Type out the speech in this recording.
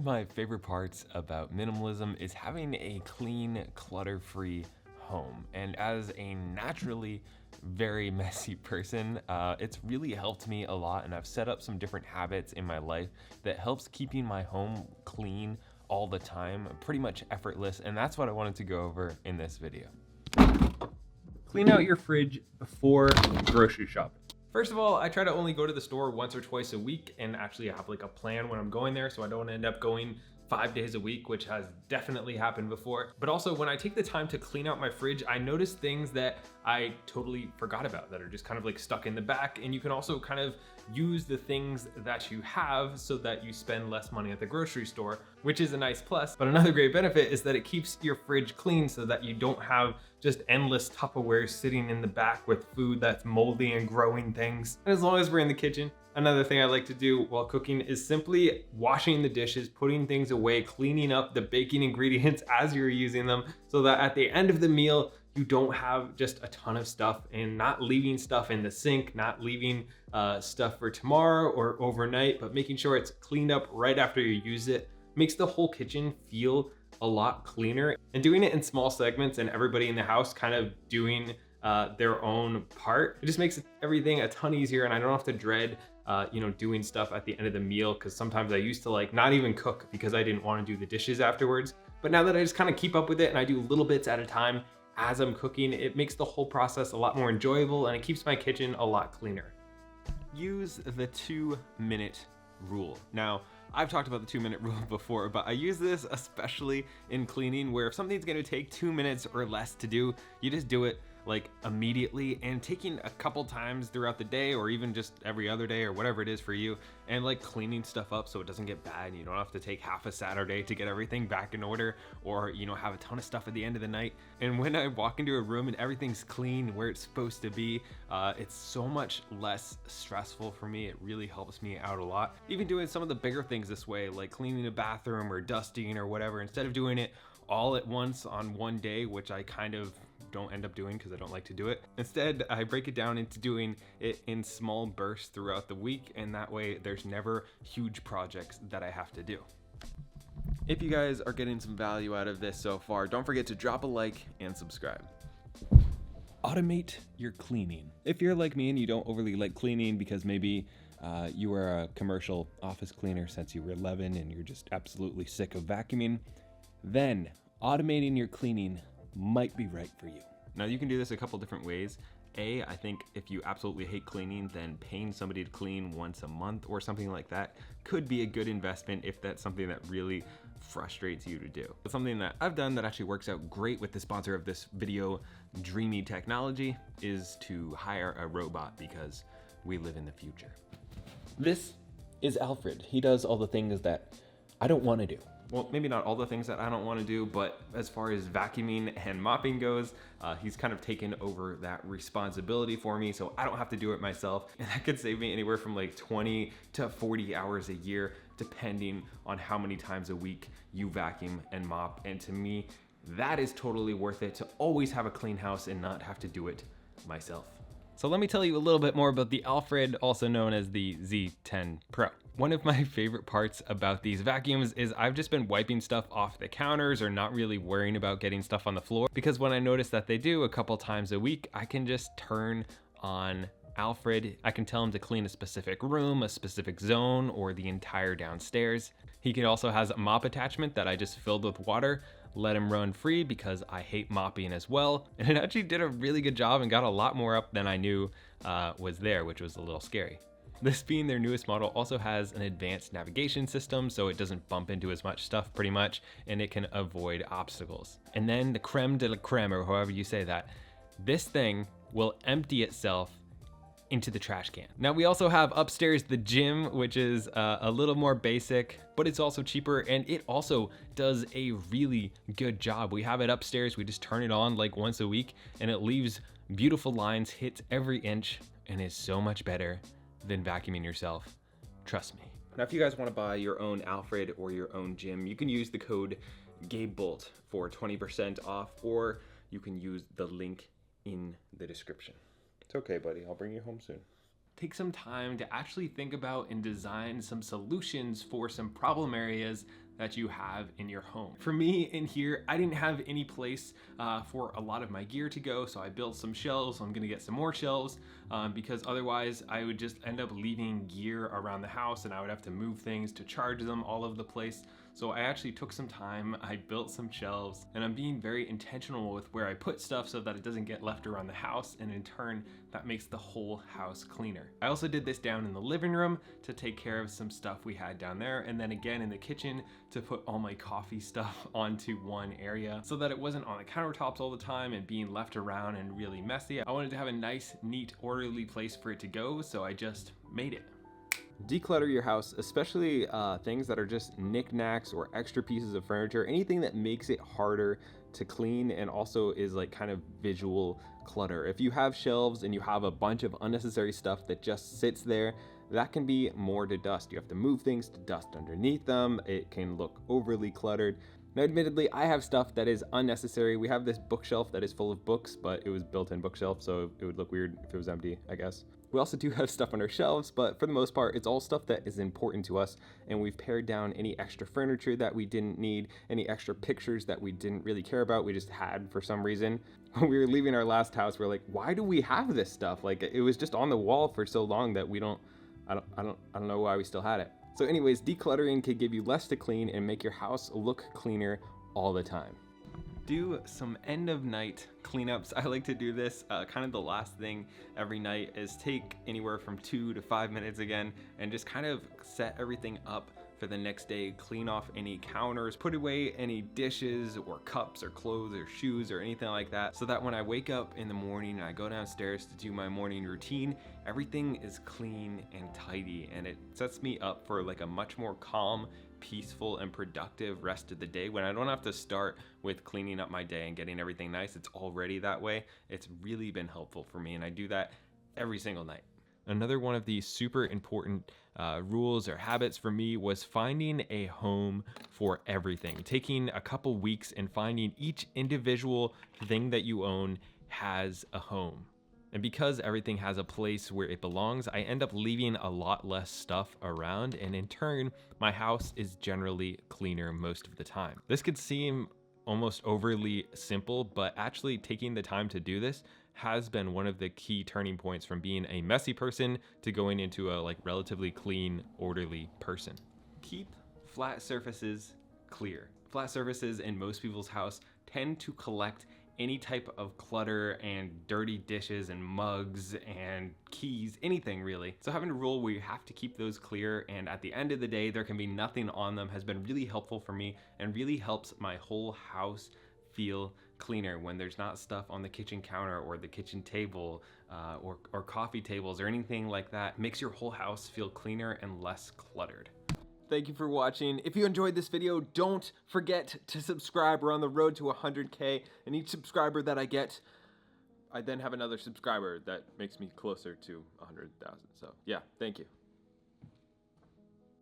my favorite parts about minimalism is having a clean, clutter-free home. And as a naturally very messy person, it's really helped me a lot, and I've set up some different habits in my life that helps keeping my home clean all the time, pretty much effortless, and that's what I wanted to go over in this video. Clean out your fridge before grocery shopping. First of all, I try to only go to the store once or twice a week and actually have like a plan when I'm going there, so I don't end up going 5 days a week, which has definitely happened before. But also when I take the time to clean out my fridge, I notice things that I totally forgot about that are just kind of like stuck in the back. And you can also kind of use the things that you have so that you spend less money at the grocery store, which is a nice plus. But another great benefit is that it keeps your fridge clean so that you don't have just endless Tupperware sitting in the back with food that's moldy and growing things. And as long as we're in the kitchen, another thing I like to do while cooking is simply washing the dishes, putting things away, cleaning up the baking ingredients as you're using them, so that at the end of the meal, you don't have just a ton of stuff and not leaving stuff in the sink, not leaving stuff for tomorrow or overnight, but making sure it's cleaned up right after you use it. Makes the whole kitchen feel a lot cleaner, and doing it in small segments and everybody in the house kind of doing their own part. It just makes everything a ton easier, and I don't have to dread doing stuff at the end of the meal, because sometimes I used to like not even cook because I didn't want to do the dishes afterwards. But now that I just kind of keep up with it and I do little bits at a time as I'm cooking, it makes the whole process a lot more enjoyable, and it keeps my kitchen a lot cleaner. Use the 2-minute rule. Now, I've talked about the 2-minute rule before, but I use this especially in cleaning, where if something's gonna take 2 minutes or less to do, you just do it like immediately, and taking a couple times throughout the day, or even just every other day or whatever it is for you, and like cleaning stuff up so it doesn't get bad. You don't have to take half a Saturday to get everything back in order, or have a ton of stuff at the end of the night. And when I walk into a room and everything's clean where it's supposed to be, it's so much less stressful for me. It really helps me out a lot. Even doing some of the bigger things this way, like cleaning a bathroom or dusting or whatever, instead of doing it all at once on one day, which I kind of don't end up doing because I don't like to do it. Instead, I break it down into doing it in small bursts throughout the week, and that way there's never huge projects that I have to do. If you guys are getting some value out of this so far, don't forget to drop a like and subscribe. Automate your cleaning. If you're like me and you don't overly like cleaning because maybe you were a commercial office cleaner since you were 11 and you're just absolutely sick of vacuuming, then automating your cleaning might be right for you. Now, you can do this a couple different ways. I think if you absolutely hate cleaning, then paying somebody to clean once a month or something like that could be a good investment if that's something that really frustrates you to do. But something that I've done that actually works out great with the sponsor of this video, Dreamy Technology, is to hire a robot, because we live in the future. This is Alfred. He does all the things that I don't want to do. Well, maybe not all the things that I don't want to do, but as far as vacuuming and mopping goes, he's kind of taken over that responsibility for me, so I don't have to do it myself. And that could save me anywhere from like 20 to 40 hours a year, depending on how many times a week you vacuum and mop. And to me, that is totally worth it, to always have a clean house and not have to do it myself. So let me tell you a little bit more about the Alfred, also known as the Z10 Pro. One of my favorite parts about these vacuums is I've just been wiping stuff off the counters or not really worrying about getting stuff on the floor, because when I notice that they do a couple times a week, I can just turn on Alfred. I can tell him to clean a specific room, a specific zone, or the entire downstairs. He also has a mop attachment that I just filled with water, let him run free because I hate mopping as well. And it actually did a really good job and got a lot more up than I knew was there, which was a little scary. This being their newest model also has an advanced navigation system, so it doesn't bump into as much stuff pretty much, and it can avoid obstacles. And then the creme de la creme, or however you say that, this thing will empty itself into the trash can. Now, we also have upstairs the gym, which is a little more basic, but it's also cheaper, and it also does a really good job. We have it upstairs, we just turn it on like once a week, and it leaves beautiful lines, hits every inch, and is so much better than vacuuming yourself. Trust me. Now, if you guys want to buy your own Alfred or your own gym, you can use the code GABEBOLT for 20% off, or you can use the link in the description. It's okay, buddy. I'll bring you home soon. Take some time to actually think about and design some solutions for some problem areas that you have in your home. For me in here, I didn't have any place for a lot of my gear to go, so I built some shelves. I'm gonna get some more shelves because otherwise I would just end up leaving gear around the house and I would have to move things to charge them all over the place. So I actually took some time, I built some shelves, and I'm being very intentional with where I put stuff so that it doesn't get left around the house, and in turn, that makes the whole house cleaner. I also did this down in the living room to take care of some stuff we had down there, and then again in the kitchen to put all my coffee stuff onto one area so that it wasn't on the countertops all the time and being left around and really messy. I wanted to have a nice, neat, orderly place for it to go, so I just made it. Declutter your house, especially things that are just knickknacks or extra pieces of furniture, anything that makes it harder to clean and also is like kind of visual clutter. If you have shelves and you have a bunch of unnecessary stuff that just sits there, that can be more to dust. You have to move things to dust underneath them. It can look overly cluttered. Now, admittedly, I have stuff that is unnecessary. We have this bookshelf that is full of books, but it was built-in bookshelf, so it would look weird if it was empty, I guess. We also do have stuff on our shelves, but for the most part, it's all stuff that is important to us, and we've pared down any extra furniture that we didn't need, any extra pictures that we didn't really care about, we just had for some reason. When we were leaving our last house, we're like, why do we have this stuff? Like, it was just on the wall for so long that I don't know why we still had it. So anyways, decluttering can give you less to clean and make your house look cleaner all the time. Do some end of night cleanups. I like to do this kind of the last thing every night is take anywhere from 2 to 5 minutes again and just kind of set everything up for the next day, clean off any counters, put away any dishes or cups or clothes or shoes or anything like that, so that when I wake up in the morning and I go downstairs to do my morning routine, everything is clean and tidy, and it sets me up for like a much more calm, peaceful, and productive rest of the day when I don't have to start with cleaning up my day and getting everything nice. It's already that way. It's really been helpful for me, and I do that every single night. Another one of the super important rules or habits for me was finding a home for everything. Taking a couple weeks and finding each individual thing that you own has a home. And because everything has a place where it belongs, I end up leaving a lot less stuff around, and in turn, my house is generally cleaner most of the time. This could seem almost overly simple, but actually taking the time to do this has been one of the key turning points from being a messy person to going into a relatively clean, orderly person. Keep flat surfaces clear. Flat surfaces in most people's house tend to collect any type of clutter and dirty dishes and mugs and keys, anything really. So having a rule where you have to keep those clear and at the end of the day there can be nothing on them has been really helpful for me and really helps my whole house feel cleaner when there's not stuff on the kitchen counter or the kitchen table or coffee tables or anything like that. It makes your whole house feel cleaner and less cluttered. Thank you for watching. If you enjoyed this video, don't forget to subscribe. We're on the road to 100K, and each subscriber that I get, I then have another subscriber that makes me closer to 100,000. So yeah, thank you.